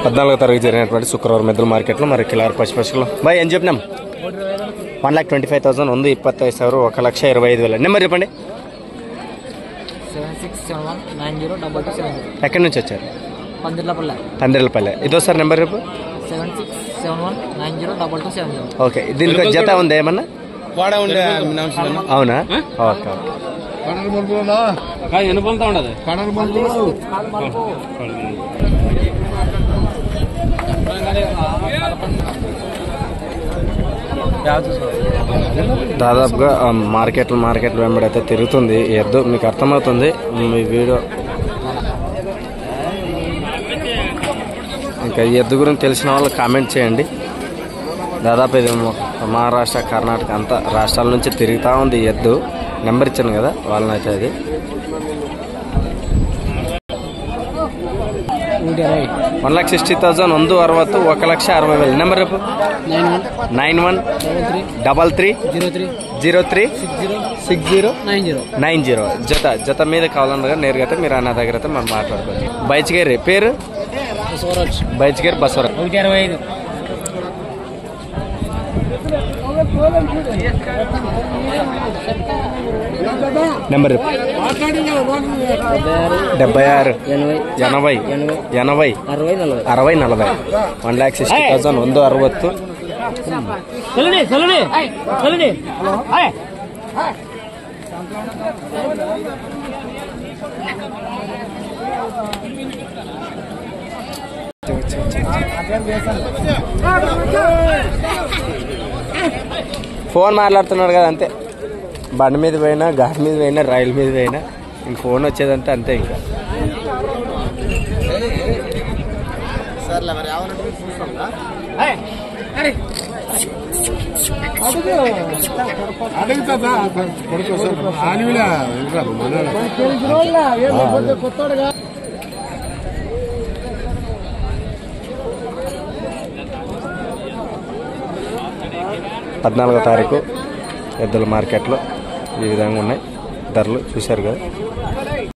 పద్నాలుగో తారీఖు జరిగినటువంటి శుక్రవారం మెదల మార్కెట్లో మరి కిలార్ పశుపక్షులు బాయ్ ఏం చెప్పినాం 1,25,000 ఉంది 25,000 1,25,000 నెంబర్ చెప్పండి. 7671902270. ఎక్కడి నుంచి వచ్చారు? పందిర్లపల్లె. ఇదోసారి నెంబర్ రేపు 7671902270. ఓకే. దీనికి జత ఉంది ఏమన్నా? అవునా? Okay okay. దాదాపుగా మార్కెట్లు వెంబడైతే తిరుగుతుంది ఎద్దు. మీకు అర్థమవుతుంది మీ వీడియో. ఇంకా ఈ ఎద్దు గురించి తెలిసిన వాళ్ళు కామెంట్ చేయండి. దాదాపు ఇది మహారాష్ట్ర, కర్ణాటక అంతా రాష్ట్రాల నుంచి తిరుగుతూ ఉంది ఈ ఎద్దు. నెంబర్ ఇచ్చాను కదా వాళ్ళనైతే అది 1,60,000 ಒಂದು 60 1,60,000 నెంబర్ రేపు 9133036090 జత మీద కావాలన్నగా నేరుగా అయితే మీరు అన్న దగ్గర అయితే మనం మాట్లాడుకోవచ్చు. బైచ్గేరి పేరు బైచ్గేరి బసవరాజ్. 125 నెంబర్ 76 80 80 60 40 1,60,000 ಒಂದು 60. ఫోన్ మాట్లాడుతున్నాడు కదా అంతే. బండి మీద పోయినా, గాడి మీద పోయినా, రైలు మీద పోయినా ఇంక ఫోన్ వచ్చేదంటే అంతే. ఇంకా పద్నాలుగో తారీఖు ఎద్దుల మార్కెట్లో ఈ విధంగా ఉన్నాయి ధరలు చూశారు కదా.